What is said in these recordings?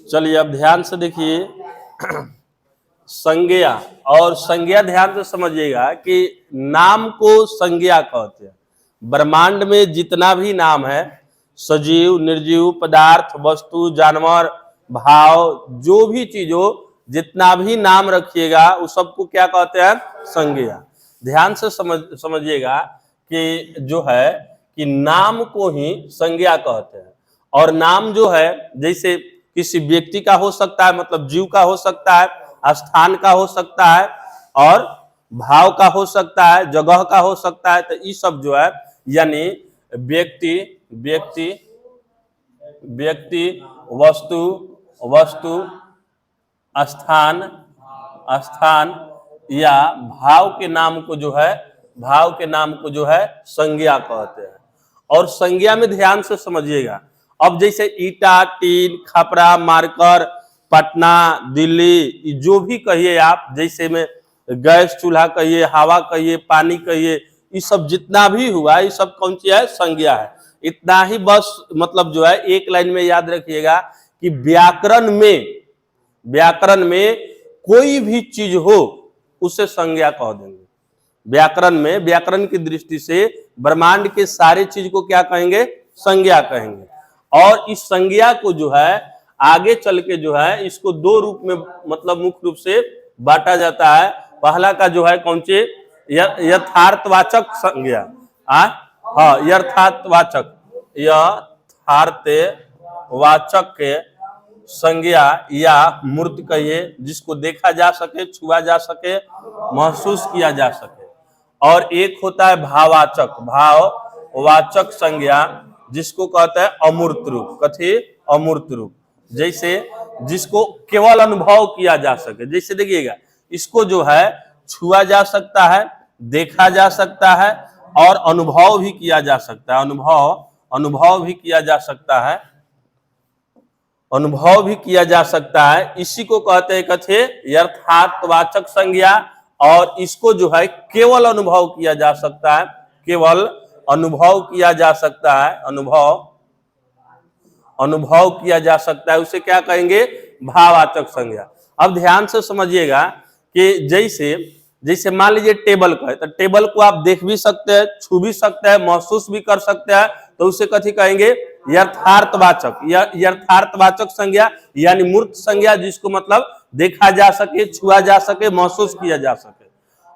चलिए अब ध्यान से देखिए संज्ञा और संज्ञा ध्यान से समझिएगा कि नाम को संज्ञा कहते हैं। ब्रह्मांड में जितना भी नाम है, सजीव निर्जीव पदार्थ वस्तु जानवर भाव जो भी चीज हो, जितना भी नाम रखिएगा उस सबको क्या कहते हैं? संज्ञा। ध्यान से समझिएगा कि जो है कि नाम को ही संज्ञा कहते हैं। और नाम जो है जैसे किसी व्यक्ति का हो सकता है, मतलब जीव का हो सकता है, स्थान का हो सकता है और भाव का हो सकता है, जगह का हो सकता है। तो ये सब जो है यानी व्यक्ति व्यक्ति व्यक्ति वस्तु वस्तु स्थान स्थान या भाव के नाम को जो है संज्ञा कहते हैं। और संज्ञा में ध्यान से समझिएगा, अब जैसे ईटा टीन खपरा मार्कर पटना दिल्ली जो भी कहिए आप, जैसे में गैस चूल्हा कहिए, हवा कहिए, पानी कहिए, ये सब जितना भी हुआ ये सब कौन सी है? संज्ञा है। इतना ही बस मतलब जो है एक लाइन में याद रखिएगा कि व्याकरण में कोई भी चीज हो उसे संज्ञा कह देंगे। व्याकरण में, व्याकरण की दृष्टि से ब्रह्मांड के सारे चीज को क्या कहेंगे? संज्ञा कहेंगे। और इस संज्ञा को जो है आगे चल के जो है इसको दो रूप में मतलब मुख्य रूप से बांटा जाता है। पहला का जो है कौन सी? यथार्थवाचक संज्ञा। हाँ, यथार्थवाचक के संज्ञा या मूर्त कहिए, जिसको देखा जा सके, छुआ जा सके, महसूस किया जा सके। और एक होता है भाववाचक संज्ञा, जिसको कहते हैं अमूर्त रूप। कथी? अमूर्त रूप। जैसे जिसको केवल अनुभव किया जा सके। जैसे देखिएगा, इसको जो है छुआ जा सकता है, देखा जा सकता है और अनुभव भी किया जा सकता है। अनुभव भी किया जा सकता है। इसी को कहते हैं कथे यथार्थवाचक संज्ञा। और इसको जो है केवल अनुभव किया जा सकता है, केवल अनुभव किया जा सकता है, अनुभव किया जा सकता है, उसे क्या कहेंगे? भाववाचक संज्ञा। अब ध्यान से समझिएगा कि जैसे मान लीजिए टेबल का है, तो टेबल को आप देख भी सकते हैं, छू भी सकते हैं, महसूस भी कर सकते हैं, तो उसे कथी कहेंगे? यथार्थवाचक संज्ञा यानी मूर्त संज्ञा, जिसको मतलब देखा जा सके, छुआ जा सके, महसूस किया जा सके।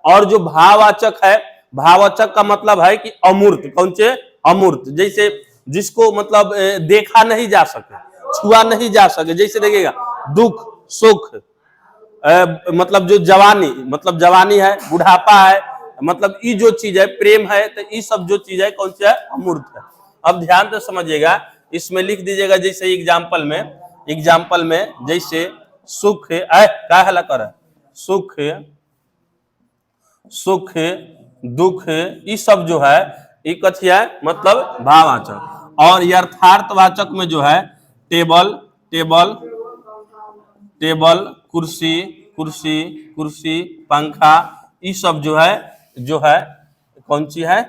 और जो भाववाचक है, भाववाचक का मतलब है कि अमूर्त। कौन से? अमूर्त। जैसे जिसको मतलब देखा नहीं जा सके, छुआ नहीं जा सके। जैसे देखिएगा दुख सुख, मतलब जो जवानी है, बुढ़ापा है, मतलब ये जो चीज है, प्रेम है, तो ये सब जो चीज है कौन सी है? अमूर्त है। अब ध्यान से समझिएगा, इसमें लिख दीजिएगा जैसे एग्जाम्पल में जैसे सुख क्या हला कर सुख दुख, ये सब जो है ये कथी है? मतलब भाववाचक। और यथार्थवाचक में जो है टेबल कुर्सी पंखा, ये सब जो है कौन सी है?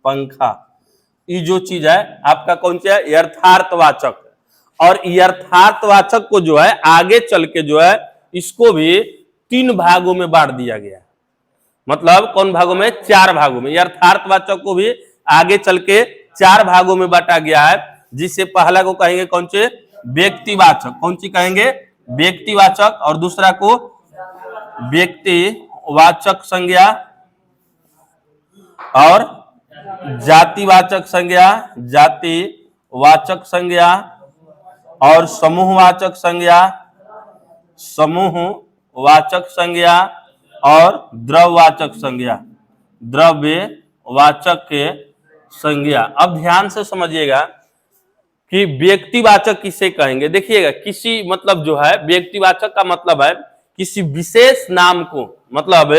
पंखा। ये जो चीज है आपका कौन सी है? यथार्थवाचक। और यथार्थवाचक को जो है आगे चल के जो है इसको भी 3 भागों में बांट दिया गया है। मतलब कौन भागों में? 4 भागों में। यथार्थवाचक को भी आगे चल के 4 भागों में बांटा गया है, जिससे पहला को कहेंगे कौन से? व्यक्तिवाचक। कौन सी कहेंगे? व्यक्तिवाचक। और दूसरा को व्यक्तिवाचक संज्ञा और जातिवाचक संज्ञा और समूहवाचक संज्ञा और द्रव्यवाचक के संज्ञा। अब ध्यान से समझिएगा कि व्यक्तिवाचक किसे कहेंगे। देखिएगा, किसी मतलब जो है व्यक्तिवाचक का मतलब है किसी विशेष नाम को, मतलब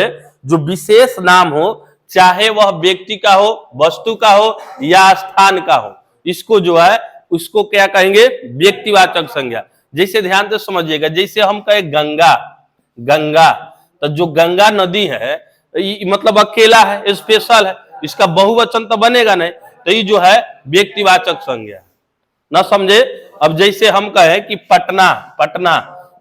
जो विशेष नाम हो, चाहे वह व्यक्ति का हो, वस्तु का हो या स्थान का हो, इसको जो है उसको क्या कहेंगे? व्यक्तिवाचक संज्ञा। जैसे ध्यान से समझिएगा, जैसे हम कहे गंगा, तो जो गंगा नदी है मतलब अकेला है, स्पेशल है, इसका बहुवचन तो बनेगा नहीं, तो ये जो है व्यक्तिवाचक संज्ञा। ना समझे? अब जैसे हम कहें कि पटना, पटना,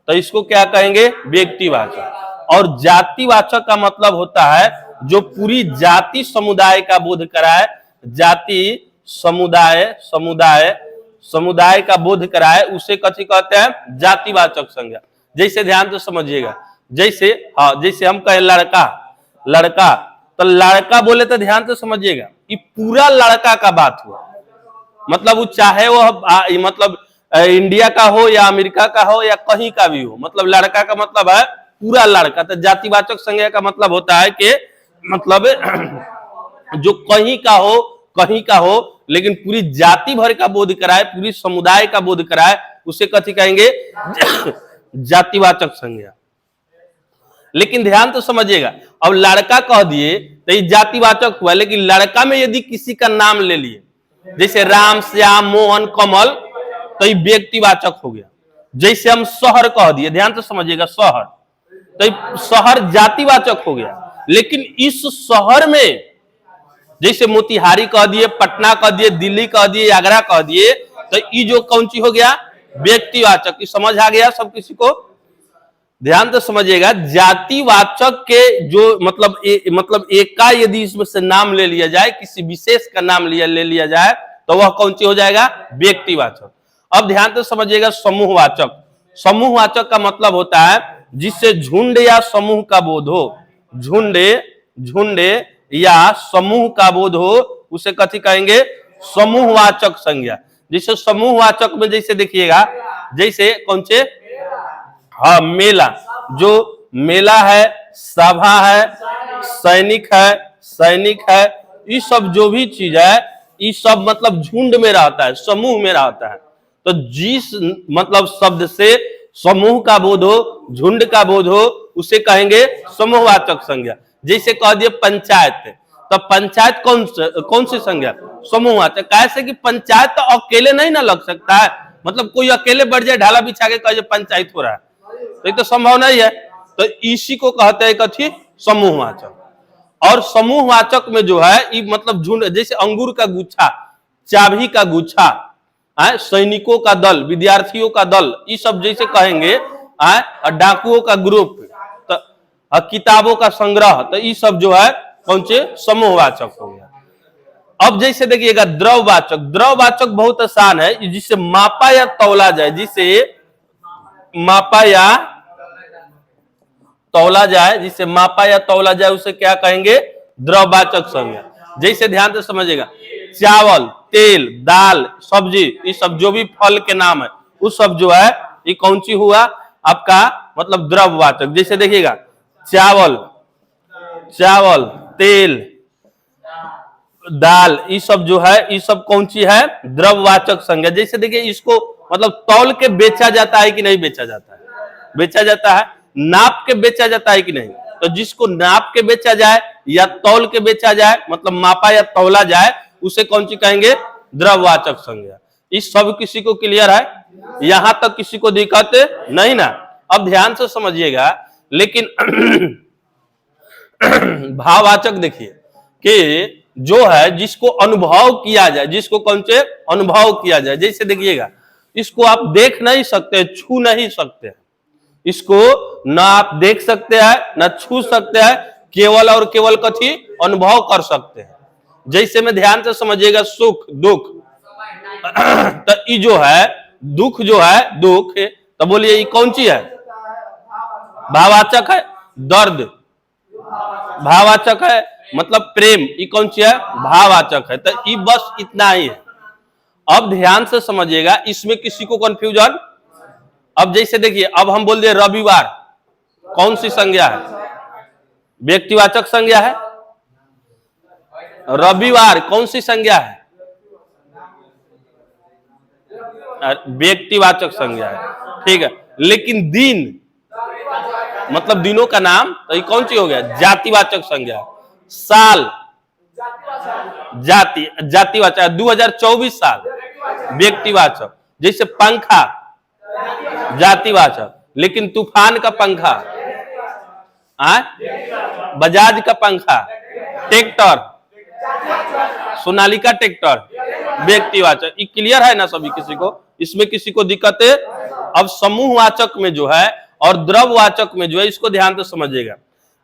तो इसको क्या कहेंगे? व्यक्तिवाचक। और जातिवाचक का मतलब होता है जो पूरी जाति समुदाय का बोध कराए, जाति समुदाय समुदाय समुदाय का बोध कराए, उसे कथी कहते हैं? जातिवाचक संज्ञा। जैसे ध्यान से समझिएगा, जैसे जैसे हम कहें लड़का, लड़का, तो लड़का बोले तो ध्यान से समझिएगा, ये पूरा लड़का का बात हुआ। मतलब वो चाहे वो मतलब इंडिया का हो या अमेरिका का हो या कहीं का भी हो, मतलब लड़का का मतलब है पूरा लड़का। तो जातिवाचक संज्ञा का मतलब होता है कि मतलब जो कहीं का हो, कहीं का हो, लेकिन पूरी जाति भर का बोध कराए, पूरी समुदाय का बोध कराए, उसे कथी कहेंगे? जातिवाचक संज्ञा। लेकिन ध्यान तो समझिएगा, अब लड़का कह दिए तो ये जातिवाचक हुआ, लेकिन लड़का में यदि किसी का नाम ले लिए, जैसे राम, श्याम, मोहन, कमल, तो ये व्यक्तिवाचक हो गया। जैसे हम शहर कह दिए, ध्यान से समझिएगा, शहर, तो शहर जातिवाचक हो गया। लेकिन इस शहर में जैसे मोतिहारी कह दिए, पटना कह दिए, दिल्ली कह दिए, आगरा कह दिए, तो ये जो कौन सी हो गया? व्यक्तिवाचक। समझ आ गया सब किसी को? ध्यान तो समझिएगा, जातिवाचक के जो मतलब एक का यदि इसमें से नाम ले लिया जाए, किसी विशेष का नाम ले लिया जाए, तो वह कौन सी हो जाएगा? व्यक्तिवाचक। अब ध्यान तो समझिएगा, समूहवाचक। समूहवाचक का मतलब होता है जिससे झुंड या समूह का बोध हो, झुंड झुंड या समूह का बोध हो, उसे कथी कहेंगे? समूहवाचक संज्ञा। जैसे समूहवाचक में जैसे देखिएगा, जैसे कौन से? हाँ, मेला, जो मेला है, सभा है, सैनिक है, सैनिक है, ये सब जो भी चीज है, ये सब मतलब झुंड में रहता है, समूह में रहता है। तो जिस मतलब शब्द से समूह का बोध हो, झुंड का बोध हो, उसे कहेंगे समूहवाचक संज्ञा। जैसे कह दिए पंचायत, तो पंचायत कौन सी संज्ञा? समूहवाचक। कैसे कि पंचायत तो अकेले नहीं ना लग सकता है, मतलब कोई अकेले बढ़ जाए ढाला बिछा के कहे पंचायत हो रहा है, तो ये तो संभव नहीं है। तो इसी को कहते हैं कथी? समूहवाचक। और समूहवाचक में जो है ये मतलब झुंड, जैसे अंगूर का गुच्छा, चाबी का गुच्छा, सैनिकों का दल, विद्यार्थियों का दल, ये सब जैसे कहेंगे, डाकुओं का ग्रुप, तो किताबों का संग्रह, तो ये सब जो है कौन से? समूहवाचक हो गया। अब जैसे देखिएगा द्रववाचक। द्रववाचक बहुत आसान है, जिससे मापा या तौला जाए, जिसे मापा या तौला जाए, जिसे मापा या तौला जाए, उसे क्या कहेंगे? द्रववाचक संज्ञा। जैसे ध्यान से समझिएगा, चावल, तेल, दाल, सब्जी, ये सब जो भी फल के नाम है, उस सब जो है ये कौन सी हुआ? आपका मतलब द्रववाचक। जैसे देखिएगा, चावल, चावल, तेल, दाल, ये सब जो है, ये सब कौन सी है? द्रववाचक संज्ञा। जैसे देखिए, इसको मतलब तौल के बेचा जाता है कि नहीं बेचा जाता है? बेचा जाता है। नाप के बेचा जाता है कि नहीं? तो जिसको नाप के बेचा जाए या तौल के बेचा जाए, मतलब मापा या तौला जाए, उसे कौन सी कहेंगे? द्रववाचक संज्ञा। इस सब किसी को क्लियर है? यहां तक किसी को दिक्कत नहीं ना? अब ध्यान से समझिएगा। लेकिन भाववाचक देखिए कि जो है जिसको अनुभव किया जाए, जिसको कौन से? अनुभव किया जाए। जैसे देखिएगा, इसको आप देख नहीं सकते, छू नहीं सकते, इसको ना आप देख सकते हैं ना छू सकते हैं, केवल और केवल कथी? अनुभव कर सकते हैं। जैसे में ध्यान से समझिएगा, सुख, दुख, तो ये जो है दुख, जो है दुख, तो बोलिए ये कौन सी है? भाववाचक है। दर्द भाववाचक है, मतलब प्रेम, ये कौन सी है? भाववाचक है। तो ये बस इतना ही है। अब ध्यान से समझिएगा, इसमें किसी को कंफ्यूजन? अब जैसे देखिए, अब हम बोल दिए रविवार, कौन सी संज्ञा है? व्यक्तिवाचक संज्ञा है। रविवार कौन सी संज्ञा है? व्यक्तिवाचक संज्ञा है, ठीक है। लेकिन दिन मतलब दिनों का नाम, तो ये कौन सी हो गया? जातिवाचक संज्ञा। साल, जातिवाचक। 2024 साल, व्यक्तिवाचक। जैसे पंखा, जातिवाचक। लेकिन तूफान का पंखा, बजाज का पंखा, ट्रैक्टर, सोनालिका ट्रैक्टर, व्यक्तिवाचक। ये क्लियर है ना सभी किसी को? इसमें किसी को दिक्कत है? अब समूहवाचक में जो है और द्रव्यवाचक में जो है, इसको ध्यान से समझिएगा।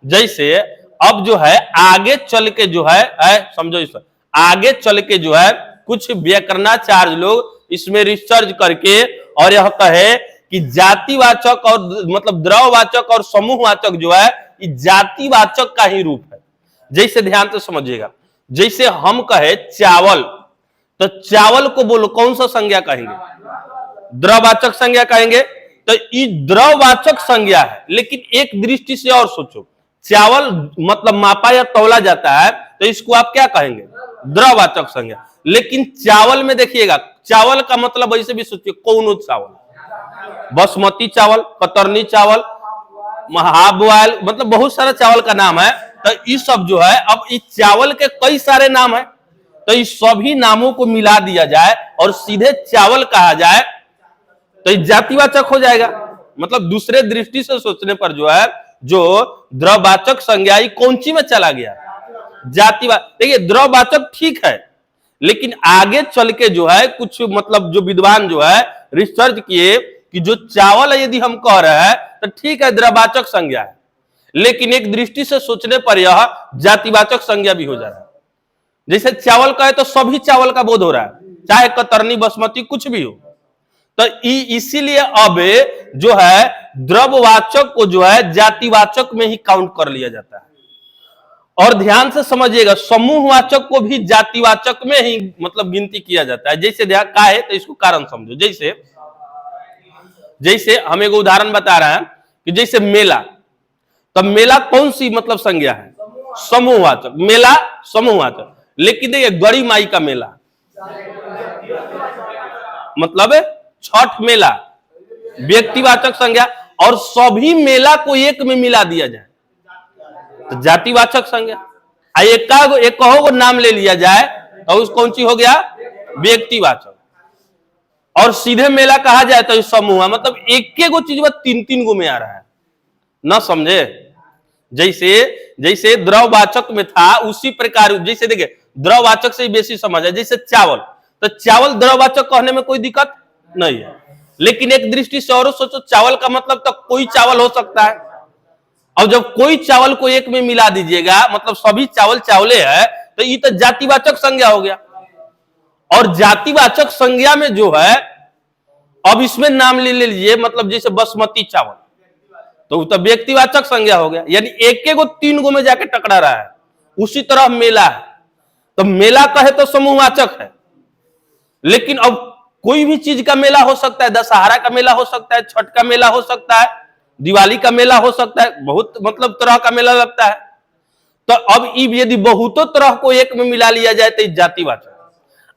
जैसे अब जो है आगे चल के जो है समझो इस आगे चल के जो है कुछ व्याकरणाचार्य लोग इसमें रिसर्च करके और यह कहे कि जातिवाचक और मतलब द्रव्यवाचक और समूहवाचक जो है ये जातिवाचक का ही रूप है। जैसे ध्यान से समझिएगा, जैसे हम कहे चावल, तो चावल को बोलो कौन सा संज्ञा कहेंगे? द्रव्यवाचक संज्ञा कहेंगे। तो ये द्रव्यवाचक संज्ञा है, लेकिन एक दृष्टि से और सोचो, चावल मतलब मापा या तौला जाता है, तो इसको आप क्या कहेंगे? द्रव्यवाचक संज्ञा। लेकिन चावल में देखिएगा, चावल का मतलब ऐसे भी सोचिए, कौन चावल, बासमती चावल, कतरनी चावल, हाफ बॉयल, मतलब बहुत सारा चावल का नाम है। तो ये सब जो है, अब इस चावल के कई सारे नाम है, तो इस सभी नामों को मिला दिया जाए और सीधे चावल कहा जाए तो ये जातिवाचक हो जाएगा। मतलब दूसरे दृष्टि से सोचने पर जो है, जो द्रव्यवाचक संज्ञा कौन सी में चला गया? जातिवाचक। देखिए द्रव्यवाचक ठीक है, लेकिन आगे चल के जो है कुछ मतलब जो विद्वान जो है रिसर्च किए कि जो चावल यदि हम कह रहे हैं तो ठीक है द्रव्यवाचक संज्ञा है, लेकिन एक दृष्टि से सोचने पर यह जातिवाचक संज्ञा भी हो जा रहा है। जैसे चावल कहे तो सभी चावल का बोध हो रहा है, चाहे कतरनी बासमती कुछ भी हो। तो इसीलिए अब जो है द्रव्यवाचक को जो है जातिवाचक में ही काउंट कर लिया जाता है। और ध्यान से समझिएगा, समूहवाचक को भी जातिवाचक में ही मतलब गिनती किया जाता है। जैसे का है तो इसको कारण समझो। जैसे हम एक उदाहरण बता रहे हैं कि जैसे मेला, तो मेला कौन सी मतलब संज्ञा है? समूहवाचक। मेला समूहवाचक। लेकिन देखिए गड़ी माई का मेला मतलब छठ मेला व्यक्तिवाचक संज्ञा, और सभी मेला को एक में मिला दिया जाए तो जातिवाचक संज्ञा। एक कहो नाम ले लिया जाए तो उस कौन सी हो गया? व्यक्तिवाचक। और सीधे मेला कहा जाए तो समूह, मतलब एक गो चीज में तीन तीन गो में आ रहा है ना, समझे? जैसे द्रव्यवाचक में था उसी प्रकार, जैसे देखिए द्रव्यवाचक से बेसी समझ है। जैसे चावल, तो चावल द्रव्यवाचक कहने में कोई दिक्कत नहीं है, लेकिन एक दृष्टि से और सोचो, चावल का मतलब तो कोई चावल हो सकता है। और जब कोई चावल को एक में मिला दीजिएगा मतलब सभी चावल चावले है, तो ये तो जातिवाचक संज्ञा हो गया। और जातिवाचक संज्ञा में जो है अब इसमें नाम ले लीजिए, मतलब जैसे बासमती चावल, तो व्यक्तिवाचक संज्ञा हो गया, यानी एक गो तीन गो में जाके टकरा रहा है। उसी तरह मेला है, तो मेला कहे तो समूहवाचक है, लेकिन अब कोई भी चीज का मेला हो सकता है, दशहरा का मेला हो सकता है, छठ का मेला हो सकता है, दिवाली का मेला हो सकता है, बहुत मतलब तरह का मेला लगता है। तो अब यदि बहुतों तरह को एक में मिला लिया जाए तो जातिवाचक,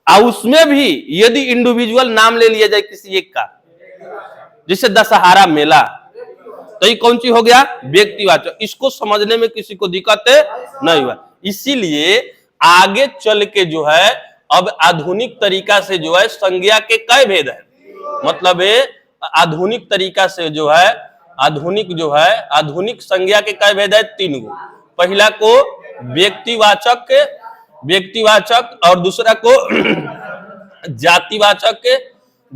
और उसमें भी यदि इंडिविजुअल नाम ले लिया जाए किसी एक का, जैसे दशहरा मेला, तो ये कौन सी हो गया? व्यक्तिवाचक। इसको समझने में किसी को दिक्कत नहीं हुआ। इसीलिए आगे चल के जो है अब आधुनिक तरीका से जो है संज्ञा के कई भेद है, मतलब आधुनिक तरीका से जो है आधुनिक संज्ञा के कई भेद है? तीन गो। पहला को व्यक्तिवाचक और दूसरा को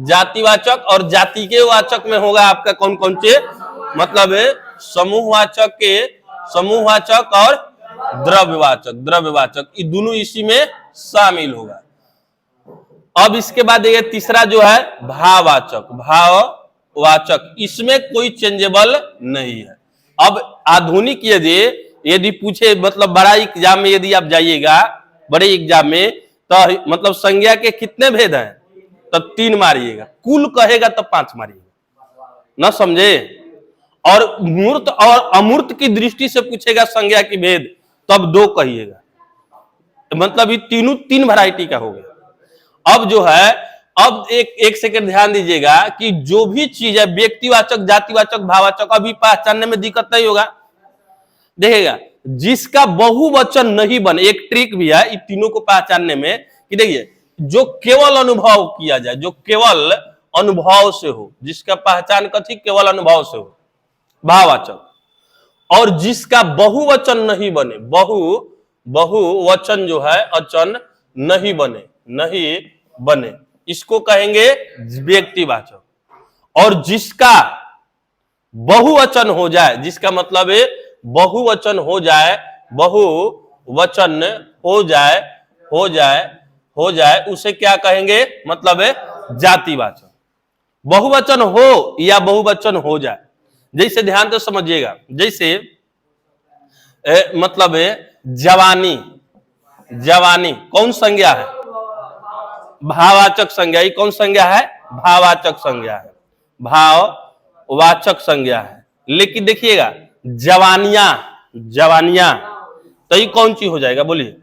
जातिवाचक और जाति के वाचक में होगा आपका कौन कौन से? मतलब समूहवाचक और द्रव्यवाचक ये दोनों इसी में शामिल होगा। अब इसके बाद ये तीसरा जो है भाववाचक, इसमें कोई चेंजेबल नहीं है। अब आधुनिक यदि पूछे, मतलब बड़ा एग्जाम में यदि आप जाइएगा, बड़े एग्जाम में, तो मतलब संज्ञा के कितने भेद हैं? तो 3 मारिएगा, कुल कहेगा तो 5 मारिएगा, ना समझे? और मूर्त और अमूर्त की दृष्टि से पूछेगा संज्ञा की भेद, तब 2 कहिएगा, मतलब ये तीनों 3 वैरायटी का हो गया। अब जो है, अब एक सेकंड ध्यान दीजिएगा कि जो भी चीज है व्यक्तिवाचक, जातिवाचक, भाववाचक, अभी पहचानने में दिक्कत नहीं होगा। देखिएगा जिसका बहुवचन नहीं बने, एक ट्रिक भी है इन तीनों को पहचानने में कि देखिए जो केवल अनुभव किया जाए, जो केवल अनुभव से हो, जिसका पहचान कथी केवल अनुभव से हो, भाववाचक। और जिसका बहुवचन नहीं बने, बहुवचन जो है अचन नहीं बने, नहीं बने, इसको कहेंगे व्यक्तिवाचक। और जिसका बहुवचन हो जाए, जिसका मतलब है बहुवचन हो जाए, बहुवचन हो जाए उसे क्या कहेंगे, मतलब है जातिवाचक। बहुवचन हो या बहुवचन हो जाए, जैसे ध्यान से समझिएगा, जैसे मतलब है जवानी, जवानी कौन संज्ञा है, भाववाचक संज्ञा। ये कौन संज्ञा है, भाववाचक संज्ञा है, भाववाचक संज्ञा है। लेकिन देखिएगा जवानियां, जवानियां, तो ये कौन सी हो जाएगा, बोलिए,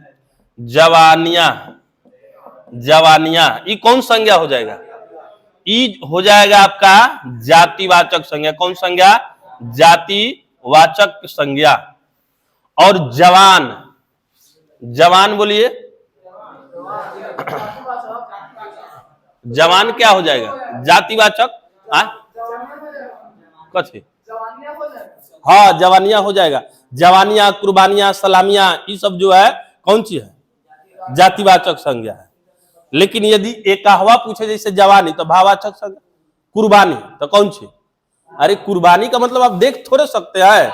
जवानियां, जवानियां, ये कौन संज्ञा हो जाएगा, ई हो जाएगा आपका जातिवाचक संज्ञा। कौन संज्ञा, जातिवाचक संज्ञा। और जवान, जवान बोलिए, जवान क्या हो जाएगा, जातिवाचक। कथी, हाँ जवानियां हो जाएगा, जवानियां, कुर्बानियां, सलामियां, ये सब जो है कौन सी है, जातिवाचक संज्ञा है। लेकिन यदि एकहवा पूछे जैसे जवानी तो भाववाचक संज्ञा, कुर्बानी तो कौन सी, अरे कुर्बानी का मतलब आप देख थोड़े सकते हैं,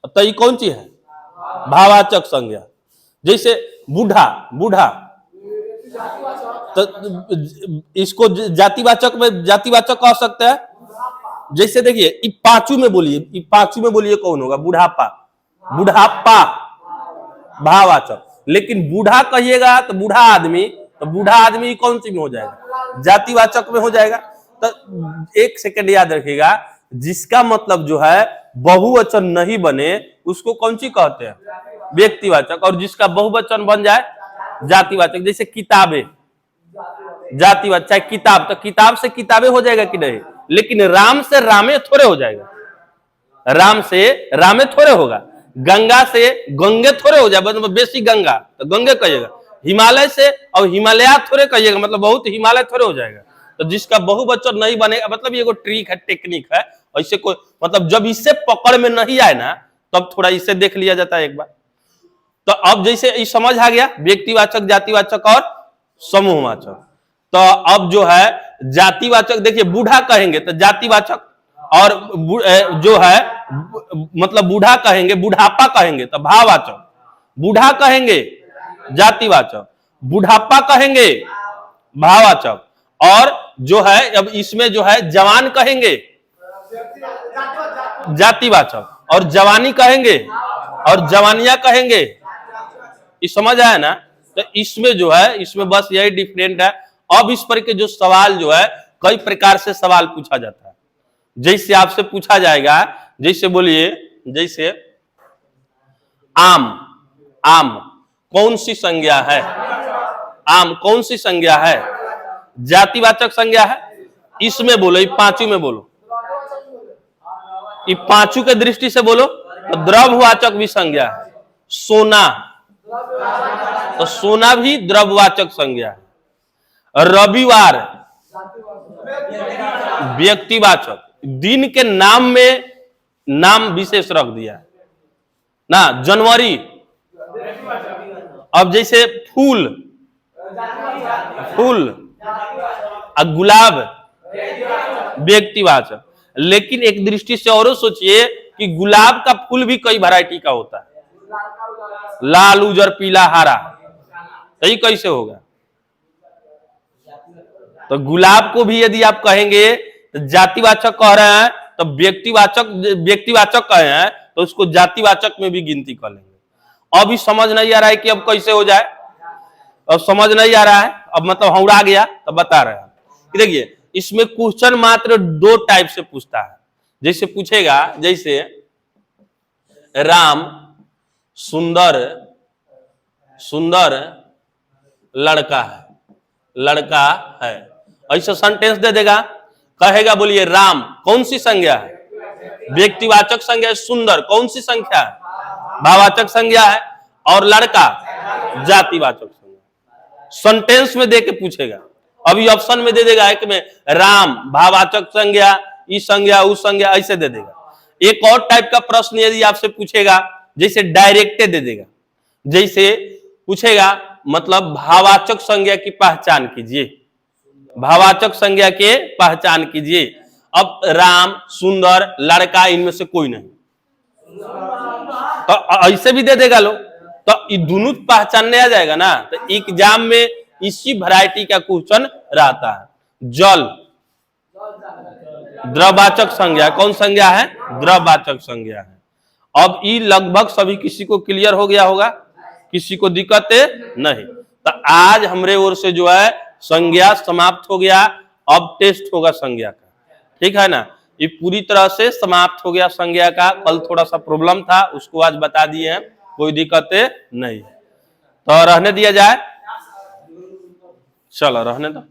तो ये कौन सी है, भाववाचक संज्ञा। जैसे बूढ़ा, बूढ़ा तो इसको जातिवाचक में जातिवाचक कह सकते हैं। जैसे देखिए पांचू में बोलिए, पांचू में बोलिए कौन होगा, बुढ़ापा, बुढ़ापा भाववाचक। लेकिन बूढ़ा कहिएगा तो बूढ़ा आदमी, तो बूढ़ा आदमी कौन सी में हो जाएगा, जातिवाचक में हो जाएगा। तो एक सेकंड याद रखिएगा, जिसका मतलब जो है बहुवचन नहीं बने उसको कौन सी कहते हैं, व्यक्तिवाचक। और जिसका बहुवचन बन जाए जातिवाचक। जैसे किताबें, जातिवाचक, चाहे किताब, तो किताब से किताबें हो जाएगा कि नहीं, लेकिन राम से रामे थोड़े हो जाएगा, राम से रामे थोड़े होगा। गंगा से गंगे थोड़े हो जाए, मतलब बेसी गंगा तो गंगे कहिएगा। हिमालय से अब हिमालय थोड़े कहिएगा, मतलब बहुत हिमालय थोड़े हो जाएगा। तो जिसका बहुवचन नहीं बनेगा, मतलब ये ट्रिक है, टेक्निक है। ऐसे कोई मतलब जब इससे पकड़ में नहीं आए ना, तब थोड़ा इससे देख लिया जाता है एक बार। तो अब जैसे ये समझ आ गया, व्यक्तिवाचक, जातिवाचक और समूहवाचक। तो अब जो है जातिवाचक, देखिए बूढ़ा कहेंगे तो जातिवाचक, और जो है मतलब बूढ़ा कहेंगे, बुढ़ापा कहेंगे तो भाववाचक। बूढ़ा कहेंगे जातिवाचक, बुढ़ापा कहेंगे भाववाचक। और जो है अब इसमें जो है जवान कहेंगे जातिवाचक, और जवानी कहेंगे, और जवानियां कहेंगे। ये समझ आया ना। तो इसमें जो है, इसमें बस यही डिफरेंट है। अब इस पर के जो सवाल जो है, कई प्रकार से सवाल पूछा जाता है। जैसे आपसे पूछा जाएगा, जैसे बोलिए, जैसे आम, आम कौन सी संज्ञा है, आम कौन सी संज्ञा है, जातिवाचक संज्ञा है। इसमें बोलो, ये पांचों में बोलो, ये पांचों के दृष्टि से बोलो तो द्रव्यवाचक भी संज्ञा है। सोना, तो सोना भी द्रव्यवाचक संज्ञा है। रविवार व्यक्तिवाचक, दिन के नाम में नाम विशेष रख दिया ना। जनवरी, अब जैसे फूल, फूल गुलाब व्यक्तिवाचक। लेकिन एक दृष्टि से और सोचिए कि गुलाब का फूल भी कई वैरायटी का होता है, लाल, उजर, पीला, हरा, तो ये कैसे होगा। तो गुलाब को भी यदि आप कहेंगे तो जातिवाचक कह रहे हैं, तो व्यक्तिवाचक कहे हैं तो उसको जातिवाचक में भी गिनती कर लेंगे। अभी समझ नहीं आ रहा है कि अब कैसे हो जाए, अब समझ नहीं आ रहा है, अब मतलब हौड़ा गया तो बता रहे हैं। देखिए इसमें क्वेश्चन मात्र दो टाइप से पूछता है। जैसे पूछेगा, जैसे राम सुंदर, सुंदर लड़का है, लड़का है, ऐसा सेंटेंस दे देगा। कहेगा बोलिए राम कौन सी संज्ञा है, व्यक्तिवाचक संज्ञा है। सुंदर कौन सी संख्या है, भाववाचक संज्ञा है। और लड़का जातिवाचक संज्ञा। सेंटेंस में दे के पूछेगा, अभी ऑप्शन में दे देगा एक में राम भाववाचक संज्ञा, ई संज्ञा, उस संज्ञा, ऐसे दे देगा। एक और टाइप का प्रश्न यदि आपसे पूछेगा, जैसे डायरेक्टे दे देगा। जैसे पूछेगा मतलब भाववाचक संज्ञा की पहचान कीजिए, भाववाचक संज्ञा के पहचान कीजिए। अब राम, सुंदर, लड़का, इनमें से कोई नहीं, तो ऐसे भी दे देगा लोग, तो ये दोनों पहचानने आ जाएगा ना। तो एग्जाम में इसी वैरायटी का क्वेश्चन रहता है। जल द्रववाचक संज्ञा, कौन संज्ञा है? द्रववाचक संज्ञा है। अब ये लगभग सभी किसी को क्लियर हो गया होगा, किसी को दिक्कत नहीं। तो आज हमरे ओर से जो है संज्ञा समाप्त हो गया। अब टेस्ट होगा संज्ञा का, ठीक है ना। ये पूरी तरह से समाप्त हो गया संज्ञा का। कल थोड़ा सा प्रॉब्लम था, उसको आज बता दिए हैं, कोई दिक्कत नहीं। तो रहने दिया जाए, चलो रहने दो।